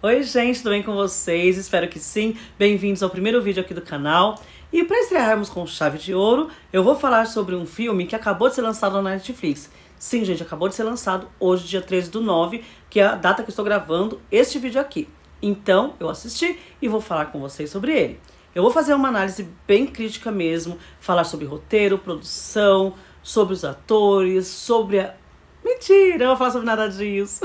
Oi gente, tudo bem com vocês? Espero que sim. Bem-vindos ao primeiro vídeo aqui do canal. E para estrearmos com chave de ouro, eu vou falar sobre um filme que acabou de ser lançado na Netflix. Sim, gente, acabou de ser lançado hoje, dia 13/9, que é a data que eu estou gravando este vídeo aqui. Então, eu assisti e vou falar com vocês sobre ele. Eu vou fazer uma análise bem crítica mesmo, falar sobre roteiro, produção, sobre os atores, sobre a... Mentira, eu não vou falar sobre nada disso.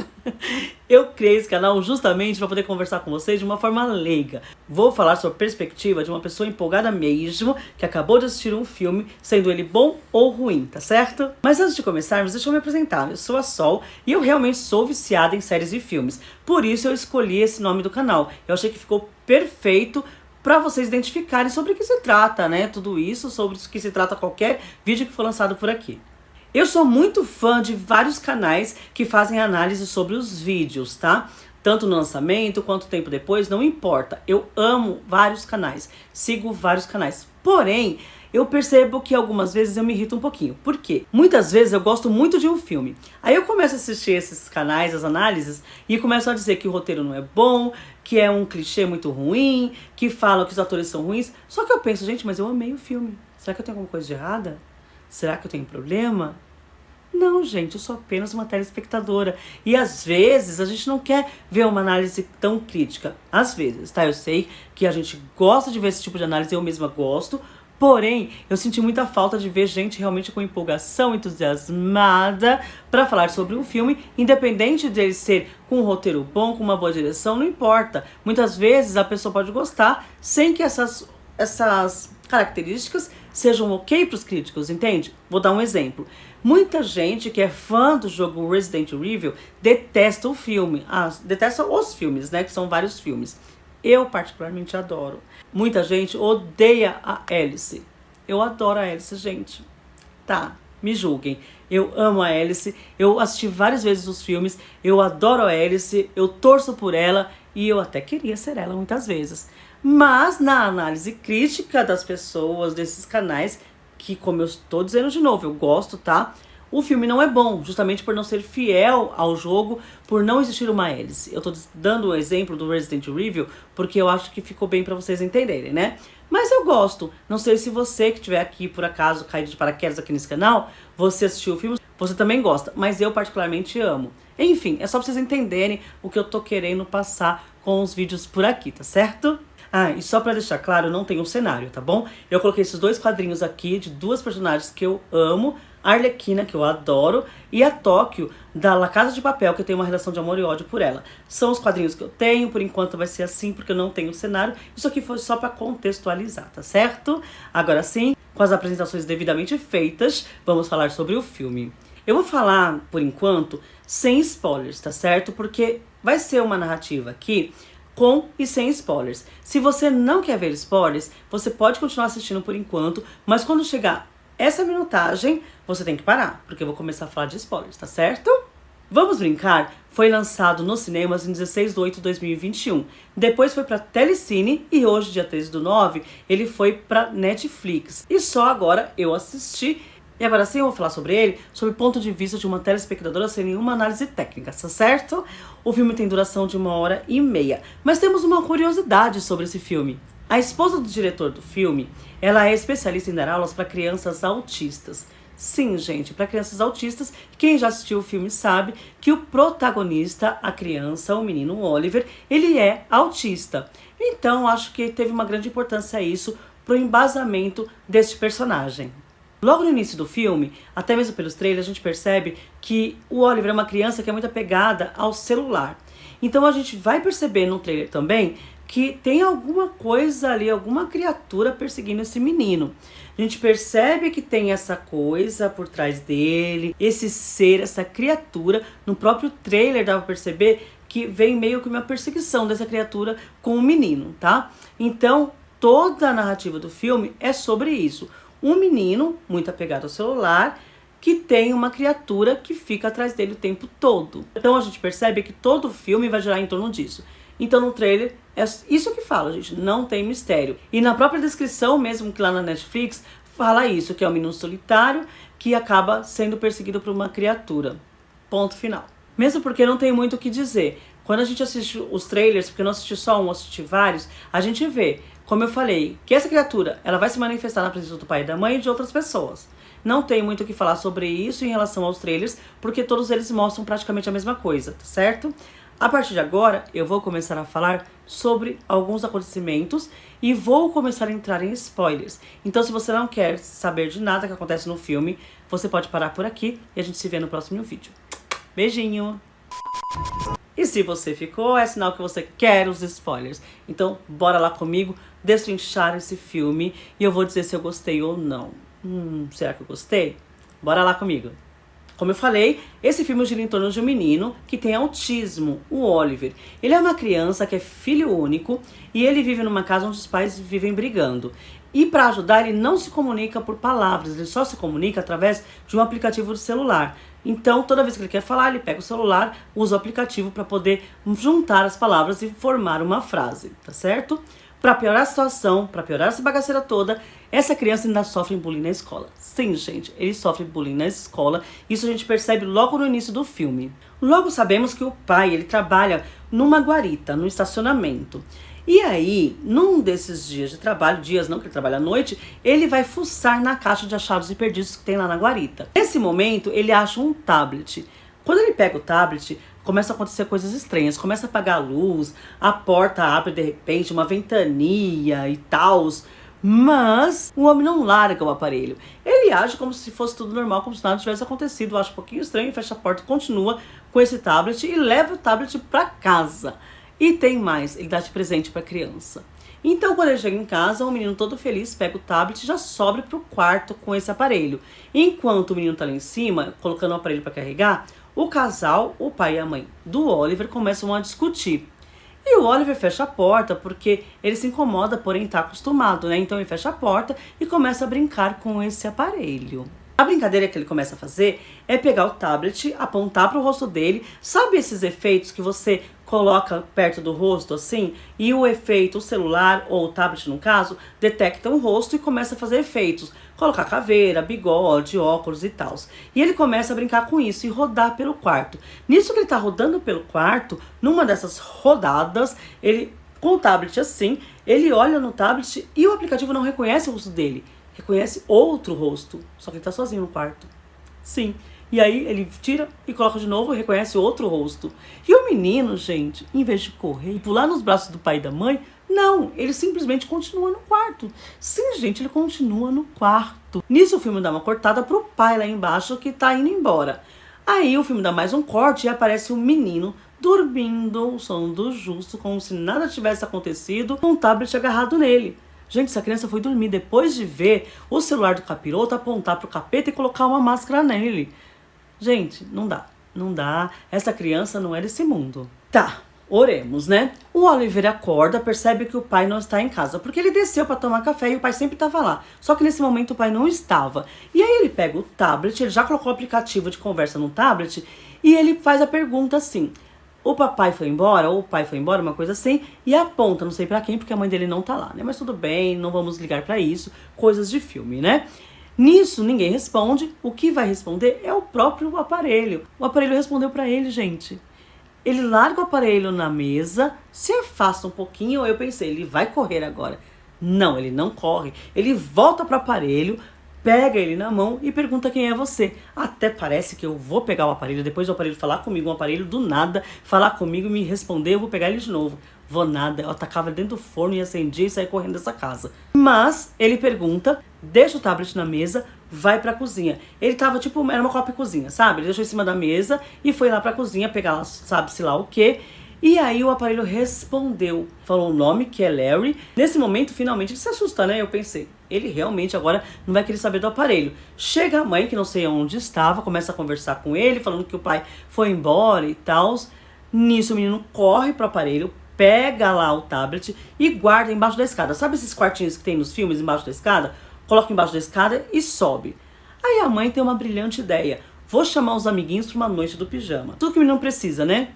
Eu criei esse canal justamente para poder conversar com vocês de uma forma leiga. Vou falar sobre a perspectiva de uma pessoa empolgada mesmo, que acabou de assistir um filme, sendo ele bom ou ruim, tá certo? Mas antes de começarmos, deixa eu me apresentar. Eu sou a Sol e eu realmente sou viciada em séries e filmes. Por isso eu escolhi esse nome do canal. Eu achei que ficou perfeito para vocês identificarem sobre o que se trata, né? Tudo isso, sobre o que se trata qualquer vídeo que for lançado por aqui. Eu sou muito fã de vários canais que fazem análise sobre os vídeos, tá? Tanto no lançamento quanto tempo depois, não importa. Eu amo vários canais, sigo vários canais. Porém, eu percebo que algumas vezes eu me irrito um pouquinho. Por quê? Muitas vezes eu gosto muito de um filme. Aí eu começo a assistir esses canais, as análises, e começam a dizer que o roteiro não é bom, que é um clichê muito ruim, que falam que os atores são ruins. Só que eu penso, gente, mas eu amei o filme. Será que eu tenho alguma coisa de errada? Será que eu tenho problema? Não, gente, eu sou apenas uma telespectadora. E às vezes a gente não quer ver uma análise tão crítica. Às vezes, tá? Eu sei que a gente gosta de ver esse tipo de análise, eu mesma gosto. Porém, eu senti muita falta de ver gente realmente com empolgação, entusiasmada para falar sobre um filme, independente dele ser com um roteiro bom, com uma boa direção, não importa. Muitas vezes a pessoa pode gostar sem que essas características sejam ok para os críticos, entende? Vou dar um exemplo. Muita gente que é fã do jogo Resident Evil detesta o filme. Detesta os filmes, né? Que são vários filmes. Eu particularmente adoro. Muita gente odeia a Alice. Eu adoro a Alice, gente. Tá, me julguem. Eu amo a Alice. Eu assisti várias vezes os filmes. Eu adoro a Alice. Eu torço por ela. E eu até queria ser ela muitas vezes. Mas na análise crítica das pessoas, desses canais, que, como eu estou dizendo de novo, eu gosto, tá? O filme não é bom, justamente por não ser fiel ao jogo, por não existir uma Alice. Eu tô dando o exemplo do Resident Evil, porque eu acho que ficou bem pra vocês entenderem, né? Mas eu gosto. Não sei se você que estiver aqui, por acaso, caído de paraquedas aqui nesse canal, você assistiu o filme, você também gosta. Mas eu particularmente amo. Enfim, é só pra vocês entenderem o que eu tô querendo passar com os vídeos por aqui, tá certo? Ah, e só pra deixar claro, não tem um cenário, tá bom? Eu coloquei esses dois quadrinhos aqui de duas personagens que eu amo, a Arlequina, que eu adoro, e a Tóquio, da La Casa de Papel, que eu tenho uma relação de amor e ódio por ela. São os quadrinhos que eu tenho, por enquanto vai ser assim, porque eu não tenho cenário. Isso aqui foi só pra contextualizar, tá certo? Agora sim, com as apresentações devidamente feitas, vamos falar sobre o filme. Eu vou falar, por enquanto, sem spoilers, tá certo? Porque vai ser uma narrativa aqui com e sem spoilers. Se você não quer ver spoilers, você pode continuar assistindo por enquanto, mas quando chegar essa minutagem, você tem que parar, porque eu vou começar a falar de spoilers, tá certo? Vamos Brincar foi lançado nos cinemas em 16/8/2021. Depois foi pra Telecine e hoje, dia 13/9, ele foi pra Netflix. E só agora eu assisti. E agora sim eu vou falar sobre ele, sob o ponto de vista de uma telespectadora sem nenhuma análise técnica, tá certo? O filme tem duração de 1h30, mas temos uma curiosidade sobre esse filme. A esposa do diretor do filme, ela é especialista em dar aulas para crianças autistas. Sim, gente, para crianças autistas, quem já assistiu o filme sabe que o protagonista, a criança, o menino Oliver, ele é autista. Então, acho que teve uma grande importância isso pro embasamento deste personagem. Logo no início do filme, até mesmo pelos trailers, a gente percebe que o Oliver é uma criança que é muito apegada ao celular. Então a gente vai perceber no trailer também que tem alguma coisa ali, alguma criatura perseguindo esse menino. A gente percebe que tem essa coisa por trás dele, esse ser, essa criatura. No próprio trailer dá pra perceber que vem meio que uma perseguição dessa criatura com o menino, tá? Então toda a narrativa do filme é sobre isso. Um menino muito apegado ao celular que tem uma criatura que fica atrás dele o tempo todo. Então a gente percebe que todo o filme vai girar em torno disso. Então no trailer é isso que fala, gente, não tem mistério. E na própria descrição mesmo que lá na Netflix fala isso, que é um menino solitário que acaba sendo perseguido por uma criatura. Ponto final. Mesmo porque não tem muito o que dizer. Quando a gente assiste os trailers, porque eu não assisti só um, assisti vários, a gente vê, como eu falei, que essa criatura, ela vai se manifestar na presença do pai e da mãe e de outras pessoas. Não tem muito o que falar sobre isso em relação aos trailers, porque todos eles mostram praticamente a mesma coisa, tá certo? A partir de agora, eu vou começar a falar sobre alguns acontecimentos e vou começar a entrar em spoilers. Então, se você não quer saber de nada que acontece no filme, você pode parar por aqui e a gente se vê no próximo vídeo. Beijinho! E se você ficou, é sinal que você quer os spoilers. Então, bora lá comigo, destrinchar esse filme e eu vou dizer se eu gostei ou não. Será que eu gostei? Bora lá comigo. Como eu falei, esse filme gira em torno de um menino que tem autismo, o Oliver. Ele é uma criança que é filho único e ele vive numa casa onde os pais vivem brigando. E para ajudar, ele não se comunica por palavras, ele só se comunica através de um aplicativo de celular. Então, toda vez que ele quer falar, ele pega o celular, usa o aplicativo para poder juntar as palavras e formar uma frase, tá certo? Para piorar a situação, para piorar essa bagaceira toda, essa criança ainda sofre bullying na escola. Sim, gente, ele sofre bullying na escola. Isso a gente percebe logo no início do filme. Logo sabemos que o pai, ele trabalha numa guarita, no estacionamento. E aí, num desses dias de trabalho, dias não, que ele trabalha à noite, ele vai fuçar na caixa de achados e perdidos que tem lá na guarita. Nesse momento, ele acha um tablet. Quando ele pega o tablet, começa a acontecer coisas estranhas. Começa a apagar a luz, a porta abre de repente, uma ventania e tal. Mas o homem não larga o aparelho. Ele age como se fosse tudo normal, como se nada tivesse acontecido. Acha um pouquinho estranho, fecha a porta, continua com esse tablet e leva o tablet para casa. E tem mais, ele dá de presente para a criança. Então, quando ele chega em casa, o menino todo feliz pega o tablet e já sobe pro quarto com esse aparelho. Enquanto o menino tá lá em cima, colocando o aparelho para carregar, o casal, o pai e a mãe do Oliver, começam a discutir. E o Oliver fecha a porta porque ele se incomoda, porém tá acostumado, né? Então ele fecha a porta e começa a brincar com esse aparelho. A brincadeira que ele começa a fazer é pegar o tablet, apontar pro rosto dele. Sabe esses efeitos que você coloca perto do rosto assim? E o efeito, o celular ou o tablet no caso, detecta o rosto e começa a fazer efeitos. Colocar caveira, bigode, óculos e tal. E ele começa a brincar com isso e rodar pelo quarto. Nisso que ele tá rodando pelo quarto, numa dessas rodadas, ele, com o tablet assim, ele olha no tablet e o aplicativo não reconhece o rosto dele. Reconhece outro rosto, só que ele tá sozinho no quarto. Sim. E aí ele tira e coloca de novo e reconhece outro rosto. E o menino, gente, em vez de correr e pular nos braços do pai e da mãe, não, ele simplesmente continua no quarto. Sim, gente, ele continua no quarto. Nisso o filme dá uma cortada pro pai lá embaixo que tá indo embora. Aí o filme dá mais um corte e aparece o menino dormindo, o sono do justo, como se nada tivesse acontecido, com um tablet agarrado nele. Gente, essa criança foi dormir depois de ver o celular do capiroto apontar pro capeta e colocar uma máscara nele. Gente, não dá. Não dá. Essa criança não é desse mundo. Tá, oremos, né? O Oliver acorda, percebe que o pai não está em casa, porque ele desceu para tomar café e o pai sempre estava lá. Só que nesse momento o pai não estava. E aí ele pega o tablet, ele já colocou o aplicativo de conversa no tablet e ele faz a pergunta assim: o papai foi embora, ou o pai foi embora, uma coisa assim, e aponta, não sei pra quem, porque a mãe dele não tá lá, né? Mas tudo bem, não vamos ligar pra isso, coisas de filme, né? Nisso, ninguém responde, o que vai responder é o próprio aparelho. O aparelho respondeu pra ele, gente. Ele larga o aparelho na mesa, se afasta um pouquinho, eu pensei, ele vai correr agora. Não, ele não corre, ele volta pro aparelho, pega ele na mão e pergunta quem é você. Até parece que eu vou pegar o aparelho, depois do aparelho falar comigo, um aparelho do nada, falar comigo, me responder, eu vou pegar ele de novo. Vou nada, eu atacava ele dentro do forno e acendia e saía correndo dessa casa. Mas ele pergunta, deixa o tablet na mesa, vai pra cozinha. Ele tava tipo, era uma copa de cozinha, sabe? Ele deixou em cima da mesa e foi lá pra cozinha pegar lá, sabe-se lá o quê. E aí o aparelho respondeu, falou o nome, que é Larry. Nesse momento, finalmente, ele se assusta, né? Eu pensei, ele realmente agora não vai querer saber do aparelho. Chega a mãe, que não sei onde estava, começa a conversar com ele, falando que o pai foi embora e tal. Nisso o menino corre pro aparelho, pega lá o tablet e guarda embaixo da escada. Sabe esses quartinhos que tem nos filmes embaixo da escada? Coloca embaixo da escada e sobe. Aí a mãe tem uma brilhante ideia. Vou chamar os amiguinhos para uma noite do pijama. Tudo que o menino precisa, né?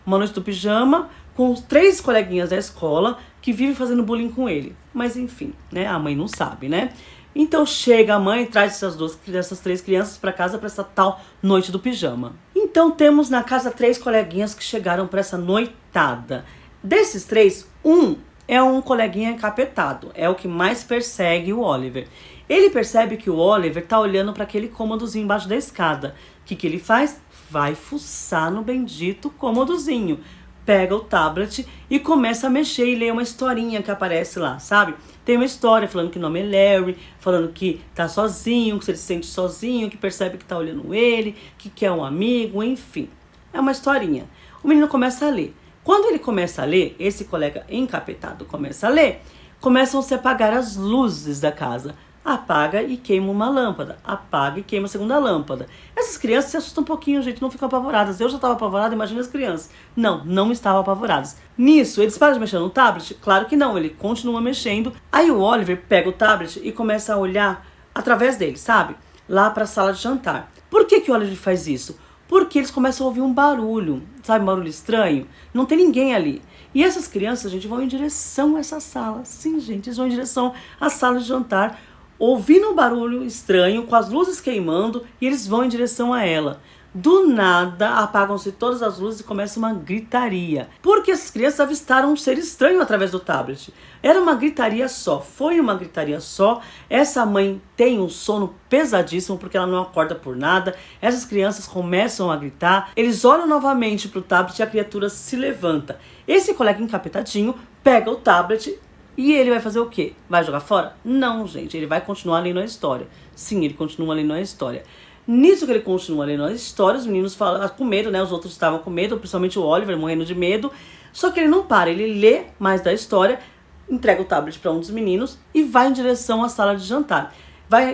Uma noite do pijama com os 3 coleguinhas da escola que vivem fazendo bullying com ele. Mas enfim, né? A mãe não sabe, né? Então chega a mãe e traz essas 3 crianças para casa para essa tal noite do pijama. Então temos na casa 3 coleguinhas que chegaram para essa noitada. Desses 3, um é um coleguinha encapetado, é o que mais persegue o Oliver. Ele percebe que o Oliver tá olhando para aquele cômodozinho embaixo da escada. O que ele faz? Vai fuçar no bendito cômodozinho. Pega o tablet e começa a mexer e ler uma historinha que aparece lá, sabe? Tem uma história falando que o nome é Larry, falando que tá sozinho, que ele se sente sozinho, que percebe que tá olhando ele, que quer um amigo, enfim. É uma historinha. O menino começa a ler. Quando ele começa a ler, esse colega encapetado começa a ler, começam a se apagar as luzes da casa. Apaga e queima uma lâmpada, apaga e queima a segunda lâmpada. Essas crianças se assustam um pouquinho, gente, não ficam apavoradas. Eu já estava apavorada, imagina as crianças. Não estavam apavoradas. Nisso, eles param de mexer no tablet? Claro que não, ele continua mexendo. Aí o Oliver pega o tablet e começa a olhar através dele, sabe? Lá para a sala de jantar. Por que o Oliver faz isso? Porque eles começam a ouvir um barulho, sabe, um barulho estranho. Não tem ninguém ali. E essas crianças, gente, vão em direção a essa sala. Sim, gente, eles vão em direção à sala de jantar, ouvindo um barulho estranho, com as luzes queimando, e eles vão em direção a ela. Do nada, apagam-se todas as luzes e começa uma gritaria. Porque essas crianças avistaram um ser estranho através do tablet. Era uma gritaria só, foi uma gritaria só. Essa mãe tem um sono pesadíssimo porque ela não acorda por nada. Essas crianças começam a gritar. Eles olham novamente para o tablet e a criatura se levanta. Esse colega encapetadinho pega o tablet e ele vai fazer o quê? Vai jogar fora? Não, gente. Ele vai continuar lendo a história. Sim, ele continua lendo a história. Nisso que ele continua lendo a história, os meninos falam com medo, né? Os outros estavam com medo, principalmente o Oliver, morrendo de medo. Só que ele não para, ele lê mais da história, entrega o tablet para um dos meninos e vai em direção à sala de jantar.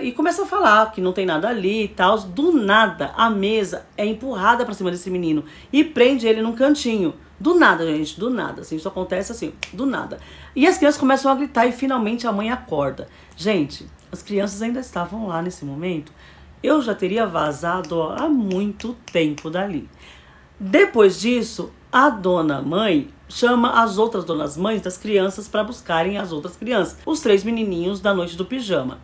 E começa a falar que não tem nada ali e tal. Do nada, a mesa é empurrada para cima desse menino e prende ele num cantinho. Do nada, gente, do nada. Assim, isso acontece assim, do nada. E as crianças começam a gritar e finalmente a mãe acorda. Gente, as crianças ainda estavam lá nesse momento. Eu já teria vazado há muito tempo dali. Depois disso, a dona mãe chama as outras donas mães das crianças para buscarem as outras crianças. Os 3 menininhos da noite do pijama.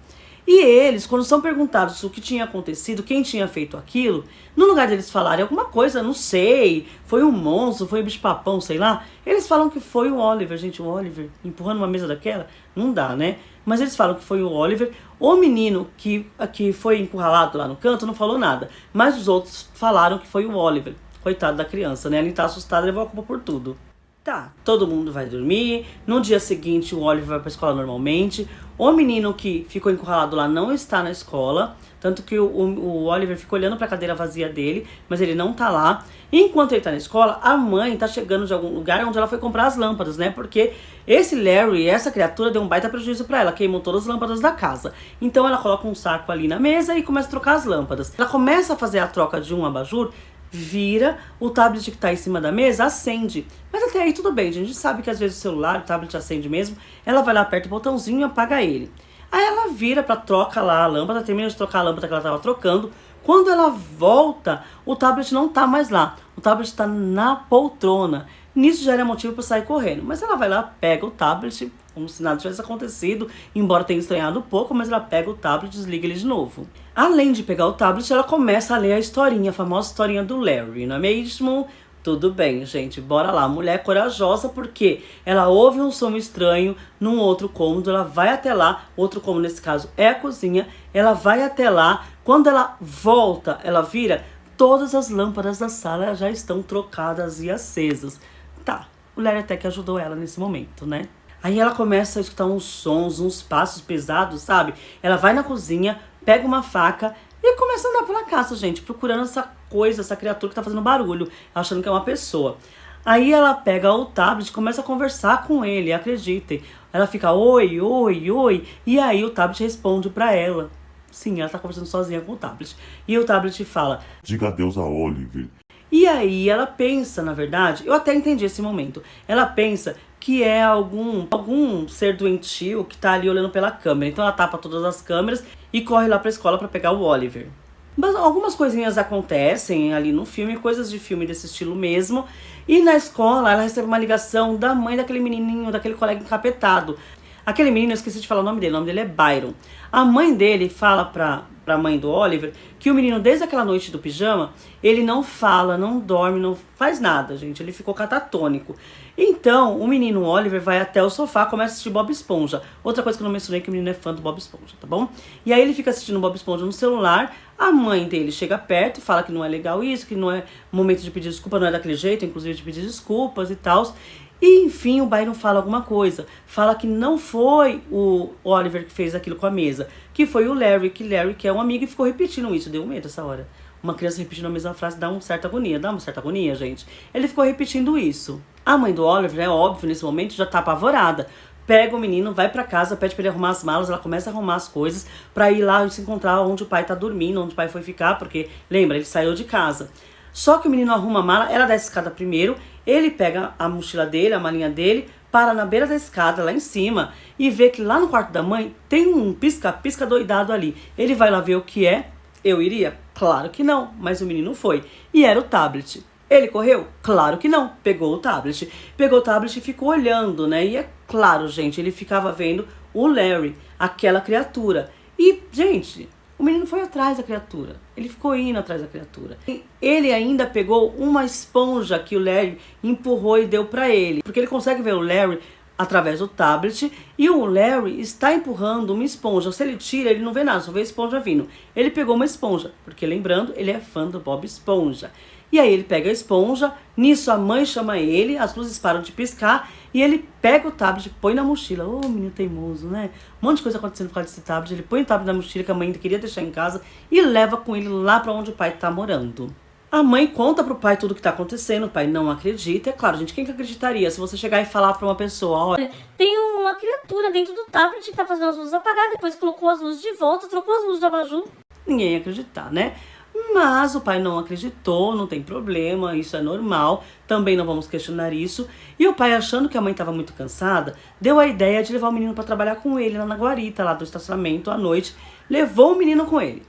E eles, quando são perguntados o que tinha acontecido, quem tinha feito aquilo, no lugar deles falarem alguma coisa, não sei, foi um monstro, foi um bicho-papão, sei lá, eles falam que foi o Oliver. Gente, o Oliver empurrando uma mesa daquela, não dá, né? Mas eles falam que foi o Oliver. O menino que foi encurralado lá no canto não falou nada, mas os outros falaram que foi o Oliver. Coitado da criança, né? Ele tá assustado, levou a culpa por tudo. Tá, todo mundo vai dormir. No dia seguinte, o Oliver vai pra escola normalmente. O menino que ficou encurralado lá não está na escola. Tanto que o Oliver fica olhando pra cadeira vazia dele, mas ele não tá lá. E enquanto ele tá na escola, a mãe tá chegando de algum lugar onde ela foi comprar as lâmpadas, né? Porque esse Larry, essa criatura, deu um baita prejuízo pra ela. Queimou todas as lâmpadas da casa. Então ela coloca um saco ali na mesa e começa a trocar as lâmpadas. Ela começa a fazer a troca de um abajur, vira, o tablet que tá em cima da mesa acende. Mas até aí tudo bem, gente. A gente sabe que às vezes o celular, o tablet acende mesmo. Ela vai lá, aperta o botãozinho e apaga ele. Aí ela vira pra troca lá a lâmpada, termina de trocar a lâmpada que ela tava trocando. Quando ela volta, o tablet não tá mais lá. O tablet tá na poltrona. Nisso já era motivo pra sair correndo. Mas ela vai lá, pega o tablet, como se nada tivesse acontecido, embora tenha estranhado um pouco, mas ela pega o tablet e desliga ele de novo. Além de pegar o tablet, ela começa a ler a historinha, a famosa historinha do Larry, não é mesmo? Tudo bem, gente, bora lá. Mulher corajosa, porque ela ouve um som estranho num outro cômodo, ela vai até lá, outro cômodo nesse caso é a cozinha, ela vai até lá, quando ela volta, ela vira, todas as lâmpadas da sala já estão trocadas e acesas. Tá, o Larry até que ajudou ela nesse momento, né? Aí ela começa a escutar uns sons, uns passos pesados, sabe? Ela vai na cozinha, pega uma faca e começa a andar pela casa, gente, procurando essa coisa, essa criatura que tá fazendo barulho, achando que é uma pessoa. Aí ela pega o tablet e começa a conversar com ele, acreditem. Ela fica, oi, oi, oi, e aí o tablet responde pra ela. Sim, ela tá conversando sozinha com o tablet. E o tablet fala, diga adeus a Oliver. E aí ela pensa, na verdade, eu até entendi esse momento, ela pensa que é algum ser doentio que tá ali olhando pela câmera. Então ela tapa todas as câmeras e corre lá pra escola pra pegar o Oliver. Mas algumas coisinhas acontecem ali no filme, coisas de filme desse estilo mesmo. E na escola ela recebe uma ligação da mãe daquele menininho, daquele colega encapetado. Aquele menino, eu esqueci de falar o nome dele é Byron. A mãe dele fala pra mãe do Oliver que o menino, desde aquela noite do pijama, ele não fala, não dorme, não faz nada, gente. Ele ficou catatônico. Então, o menino Oliver vai até o sofá, começa a assistir Bob Esponja. Outra coisa que eu não mencionei, que o menino é fã do Bob Esponja, tá bom? E aí ele fica assistindo Bob Esponja no celular, a mãe dele chega perto e fala que não é legal isso, que não é momento de pedir desculpa, não é daquele jeito, inclusive de pedir desculpas e tal. E enfim, o Byron fala alguma coisa. Fala que não foi o Oliver que fez aquilo com a mesa, que foi o Larry, que é um amigo, e ficou repetindo isso. Deu medo essa hora. Uma criança repetindo a mesma frase dá uma certa agonia, gente. Ele ficou repetindo isso. A mãe do Oliver, é óbvio, nesse momento já tá apavorada. Pega o menino, vai pra casa, pede pra ele arrumar as malas, ela começa a arrumar as coisas pra ir lá e se encontrar onde o pai tá dormindo, onde o pai foi ficar, porque, lembra, ele saiu de casa. Só que o menino arruma a mala, ela desce a escada primeiro, ele pega a mochila dele, a malinha dele, para na beira da escada, lá em cima, e vê que lá no quarto da mãe tem um pisca-pisca doidado ali. Ele vai lá ver o que é. Eu iria? Claro que não, mas o menino foi. E era o tablet. Ele correu? Claro que não. Pegou o tablet. Pegou o tablet e ficou olhando, né? E é claro, gente, ele ficava vendo o Larry, aquela criatura. E, gente, o menino foi atrás da criatura. Ele ficou indo atrás da criatura. Ele ainda pegou uma esponja que o Larry empurrou e deu pra ele. Porque ele consegue ver o Larry através do tablet e o Larry está empurrando uma esponja. Se ele tira, ele não vê nada, só vê a esponja vindo. Ele pegou uma esponja, porque lembrando, ele é fã do Bob Esponja. E aí ele pega a esponja, nisso a mãe chama ele, as luzes param de piscar e ele pega o tablet, põe na mochila. Ô, menino teimoso, né? Um monte de coisa acontecendo por causa desse tablet. Ele põe o tablet na mochila que a mãe ainda queria deixar em casa e leva com ele lá pra onde o pai tá morando. A mãe conta pro pai tudo o que tá acontecendo, o pai não acredita. É claro, gente, quem que acreditaria se você chegar e falar pra uma pessoa, olha, tem uma criatura dentro do tablet que tá fazendo as luzes apagadas, depois colocou as luzes de volta, trocou as luzes do abajur. Ninguém ia acreditar, né? Mas o pai não acreditou, não tem problema, isso é normal, também não vamos questionar isso. E o pai, achando que a mãe estava muito cansada, deu a ideia de levar o menino para trabalhar com ele lá na guarita, lá do estacionamento à noite. Levou o menino com ele.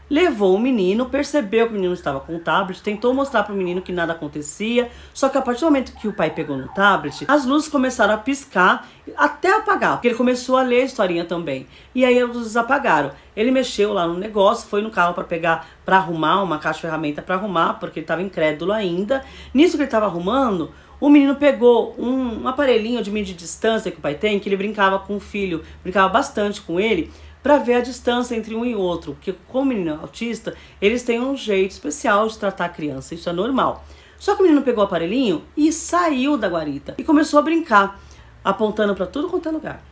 Levou o menino, percebeu que o menino estava com o tablet, tentou mostrar para o menino que nada acontecia, só que a partir do momento que o pai pegou no tablet, as luzes começaram a piscar até apagar, porque ele começou a ler a historinha também. E aí as luzes apagaram. Ele mexeu lá no negócio, foi no carro para arrumar uma caixa de ferramenta para arrumar, porque ele estava incrédulo ainda. Nisso que ele estava arrumando, o menino pegou um aparelhinho de medir distância que o pai tem, que ele brincava com o filho, brincava bastante com ele, para ver a distância entre um e outro, porque como o menino é autista, eles têm um jeito especial de tratar a criança, isso é normal. Só que o menino pegou o aparelhinho e saiu da guarita e começou a brincar, apontando para tudo quanto é lugar,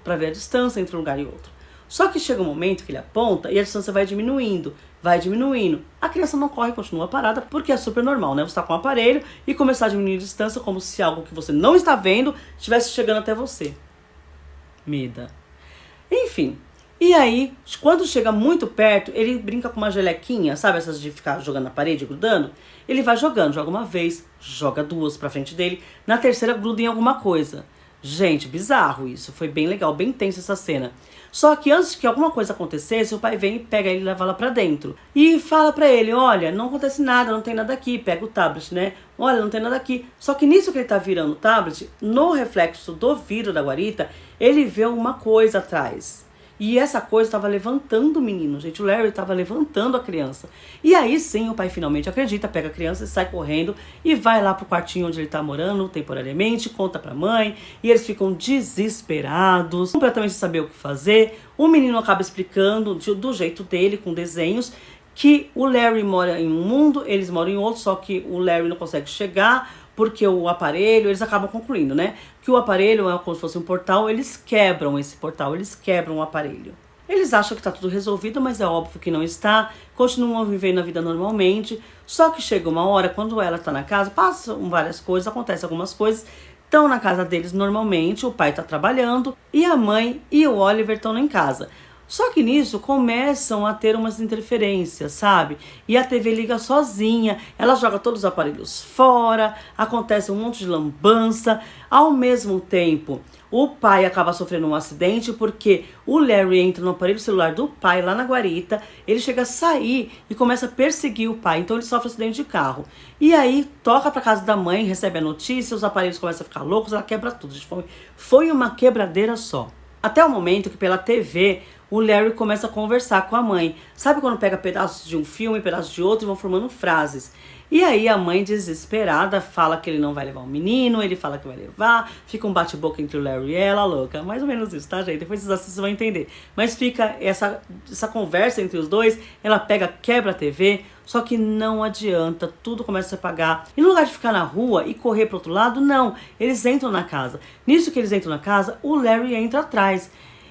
para ver a distância entre um lugar e outro. Só que chega um momento que ele aponta e a distância vai diminuindo. A criança não corre, continua parada, porque é super normal, né? Você está com o aparelho e começar a diminuir a distância como se algo que você não está vendo estivesse chegando até você. Meda. Enfim. E aí, quando chega muito perto, ele brinca com uma gelequinha, sabe essas de ficar jogando na parede, grudando? Ele vai jogando, joga uma vez, joga duas pra frente dele, na terceira gruda em alguma coisa. Gente, bizarro isso, foi bem legal, bem tensa essa cena. Só que antes que alguma coisa acontecesse, o pai vem e pega ele e leva lá pra dentro. E fala pra ele, olha, não acontece nada, não tem nada aqui, pega o tablet, né? Olha, não tem nada aqui. Só que nisso que ele tá virando o tablet, no reflexo do vidro da guarita, ele vê uma coisa atrás. E essa coisa estava levantando o menino, gente. O Larry estava levantando a criança. E aí sim, o pai finalmente acredita, pega a criança e sai correndo e vai lá pro quartinho onde ele tá morando temporariamente, conta pra mãe, e eles ficam desesperados, completamente sem saber o que fazer. O menino acaba explicando do jeito dele, com desenhos, que o Larry mora em um mundo, eles moram em outro, só que o Larry não consegue chegar, porque o aparelho, eles acabam concluindo, né? Que o aparelho é como se fosse um portal, eles quebram esse portal, eles quebram o aparelho. Eles acham que tá tudo resolvido, mas é óbvio que não está, continuam vivendo a vida normalmente, só que chega uma hora, quando ela tá na casa, passam várias coisas, acontecem algumas coisas, estão na casa deles normalmente, o pai tá trabalhando, e a mãe e o Oliver estão em casa. Só que nisso começam a ter umas interferências, sabe? E a TV liga sozinha, ela joga todos os aparelhos fora, acontece um monte de lambança. Ao mesmo tempo, o pai acaba sofrendo um acidente porque o Larry entra no aparelho celular do pai lá na guarita, ele chega a sair e começa a perseguir o pai, então ele sofre um acidente de carro. E aí toca pra casa da mãe, recebe a notícia, os aparelhos começam a ficar loucos, ela quebra tudo. Foi uma quebradeira só. Até o momento que pela TV o Larry começa a conversar com a mãe. Sabe quando pega pedaços de um filme, pedaços de outro e vão formando frases? E aí a mãe desesperada fala que ele não vai levar o menino, ele fala que vai levar, fica um bate-boca entre o Larry e ela, louca. Mais ou menos isso, tá, gente? Depois vocês vão entender. Mas fica essa conversa entre os dois, ela pega, quebra a TV, só que não adianta, tudo começa a se apagar. E no lugar de ficar na rua e correr pro outro lado, não, eles entram na casa. Nisso que eles entram na casa, o Larry entra atrás.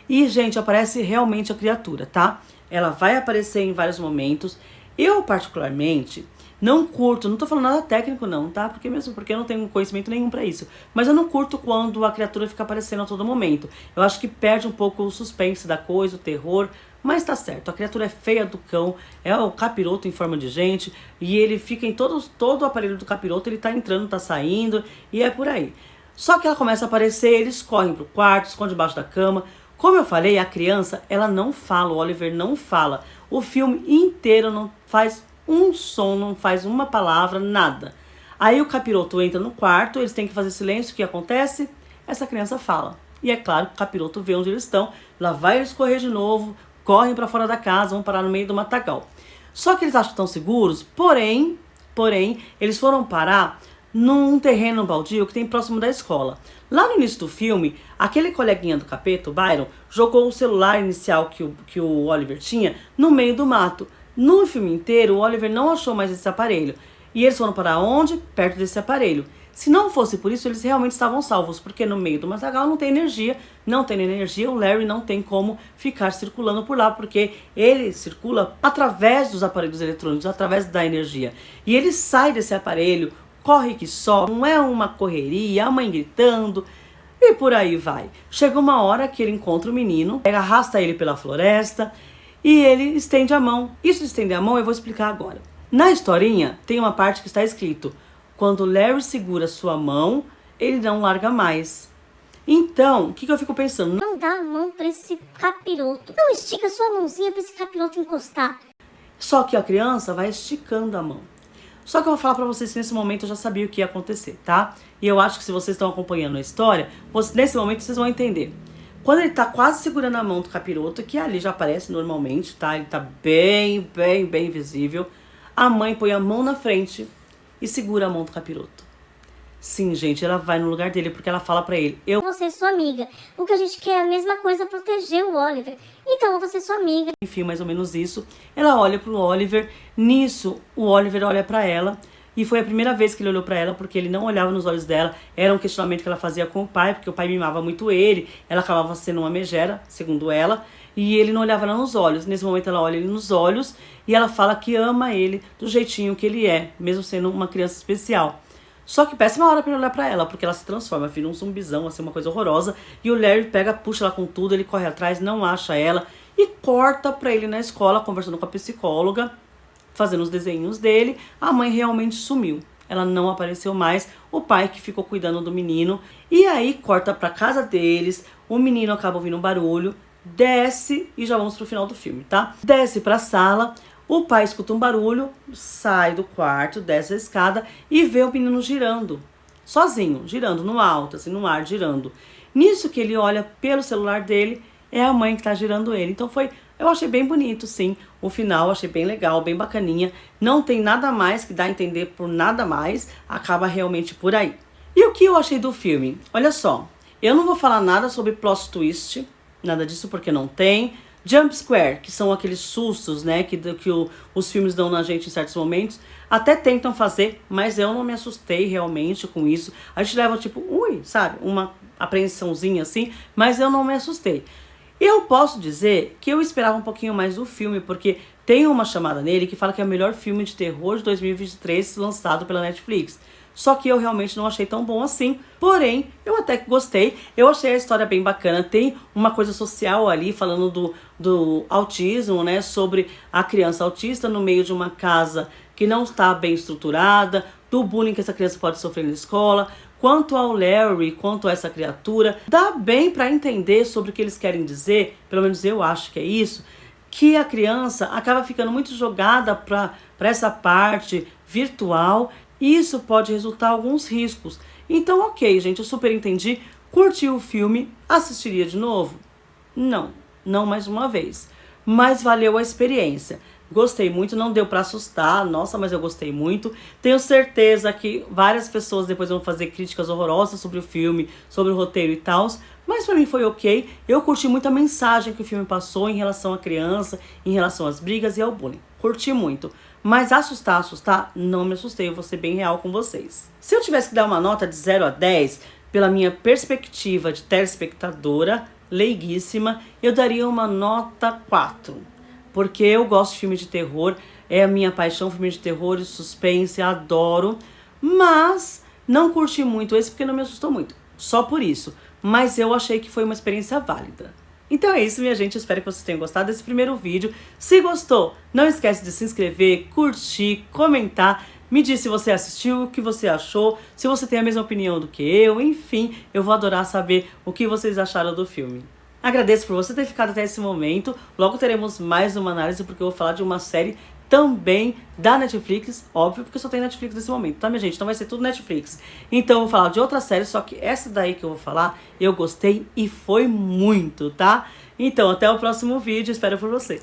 E, gente, aparece realmente a criatura, tá? Ela vai aparecer em vários momentos. Eu, particularmente, não curto, não tô falando nada técnico não, tá? Porque eu não tenho conhecimento nenhum pra isso. Mas eu não curto quando a criatura fica aparecendo a todo momento. Eu acho que perde um pouco o suspense da coisa, o terror. Mas tá certo, a criatura é feia do cão, é o capiroto em forma de gente. E ele fica em todo o aparelho do capiroto, ele tá entrando, tá saindo. E é por aí. Só que ela começa a aparecer, eles correm pro quarto, escondem debaixo da cama. Como eu falei, a criança, ela não fala, o Oliver não fala. O filme inteiro não faz um som, não faz uma palavra, nada. Aí o capiroto entra no quarto, eles têm que fazer silêncio, o que acontece? Essa criança fala. E é claro que o capiroto vê onde eles estão, lá vai eles correr de novo, correm para fora da casa, vão parar no meio do matagal. Só que eles acham que estão seguros, porém, eles foram parar num terreno baldio que tem próximo da escola. Lá no início do filme, aquele coleguinha do capeta, o Byron, jogou o celular inicial que o Oliver tinha no meio do mato. No filme inteiro, o Oliver não achou mais esse aparelho. E eles foram para onde? Perto desse aparelho. Se não fosse por isso, eles realmente estavam salvos, porque no meio do matagal não tem energia, o Larry não tem como ficar circulando por lá, porque ele circula através dos aparelhos eletrônicos, através da energia. E ele sai desse aparelho, corre que só, não é uma correria, a mãe gritando e por aí vai. Chega uma hora que ele encontra o menino, arrasta ele pela floresta e ele estende a mão. Isso de estender a mão eu vou explicar agora. Na historinha tem uma parte que está escrito: quando Larry segura sua mão, ele não larga mais. Então, o que eu fico pensando? Não dá a mão pra esse capiroto. Não estica sua mãozinha pra esse capiroto encostar. Só que a criança vai esticando a mão. Só que eu vou falar pra vocês que nesse momento eu já sabia o que ia acontecer, tá? E eu acho que se vocês estão acompanhando a história, nesse momento vocês vão entender. Quando ele tá quase segurando a mão do capiroto, que ali já aparece normalmente, tá? Ele tá bem visível. A mãe põe a mão na frente e segura a mão do capiroto. Sim, gente, ela vai no lugar dele porque ela fala pra ele: eu vou ser sua amiga. O que a gente quer é a mesma coisa, proteger o Oliver. Então eu vou ser sua amiga. Enfim, mais ou menos isso. Ela olha pro Oliver. Nisso, o Oliver olha pra ela. E foi a primeira vez que ele olhou pra ela, porque ele não olhava nos olhos dela. Era um questionamento que ela fazia com o pai, porque o pai mimava muito ele. Ela acabava sendo uma megera, segundo ela. E ele não olhava ela nos olhos. Nesse momento ela olha ele nos olhos e ela fala que ama ele do jeitinho que ele é, mesmo sendo uma criança especial. Só que péssima hora pra ele olhar pra ela, porque ela se transforma, vira um zumbizão, assim, uma coisa horrorosa. E o Larry pega, puxa ela com tudo, ele corre atrás, não acha ela. E corta pra ele na escola, conversando com a psicóloga, fazendo os desenhos dele. A mãe realmente sumiu. Ela não apareceu mais. O pai que ficou cuidando do menino. E aí corta pra casa deles. O menino acaba ouvindo um barulho. Desce, e já vamos pro final do filme, tá? Desce pra sala. O pai escuta um barulho, sai do quarto, desce a escada e vê o menino girando. Sozinho, girando no alto, assim, no ar, girando. Nisso que ele olha pelo celular dele, é a mãe que tá girando ele. Então eu achei bem bonito, sim. O final eu achei bem legal, bem bacaninha. Não tem nada mais que dá a entender por nada mais. Acaba realmente por aí. E o que eu achei do filme? Olha só, eu não vou falar nada sobre plot twist, nada disso porque não tem. Jump scare, que são aqueles sustos, né, que os filmes dão na gente em certos momentos. Até tentam fazer, mas eu não me assustei realmente com isso. A gente leva tipo, ui, sabe, uma apreensãozinha assim, mas eu não me assustei. Eu posso dizer que eu esperava um pouquinho mais do filme, porque tem uma chamada nele que fala que é o melhor filme de terror de 2023 lançado pela Netflix. só que eu realmente não achei tão bom assim. Porém, eu até que gostei. Eu achei a história bem bacana. Tem uma coisa social ali, falando do autismo, né? Sobre a criança autista no meio de uma casa que não está bem estruturada, do bullying que essa criança pode sofrer na escola. Quanto ao Larry, quanto a essa criatura, dá bem para entender sobre o que eles querem dizer, pelo menos eu acho que é isso, que a criança acaba ficando muito jogada para essa parte virtual e isso pode resultar em alguns riscos. Então, ok, gente, eu super entendi, curti o filme, assistiria de novo? Não mais uma vez, mas valeu a experiência. Gostei muito, não deu pra assustar, nossa, mas eu gostei muito. Tenho certeza que várias pessoas depois vão fazer críticas horrorosas sobre o filme, sobre o roteiro e tal, mas pra mim foi ok. Eu curti muito a mensagem que o filme passou em relação à criança, em relação às brigas e ao bullying. Curti muito. Mas assustar, não me assustei, eu vou ser bem real com vocês. Se eu tivesse que dar uma nota de 0 a 10, pela minha perspectiva de telespectadora, leiguíssima, eu daria uma nota 4. Porque eu gosto de filme de terror, é a minha paixão, filme de terror e suspense, adoro. Mas não curti muito esse porque não me assustou muito, só por isso. Mas eu achei que foi uma experiência válida. Então é isso, minha gente, espero que vocês tenham gostado desse primeiro vídeo. Se gostou, não esquece de se inscrever, curtir, comentar. Me diz se você assistiu, o que você achou, se você tem a mesma opinião do que eu, enfim, eu vou adorar saber o que vocês acharam do filme. Agradeço por você ter ficado até esse momento. Logo teremos mais uma análise, porque eu vou falar de uma série também da Netflix, óbvio, porque só tem Netflix nesse momento, tá, minha gente? Então vai ser tudo Netflix. Então eu vou falar de outra série, só que essa daí que eu vou falar, eu gostei e foi muito, tá? Então até o próximo vídeo, espero por você.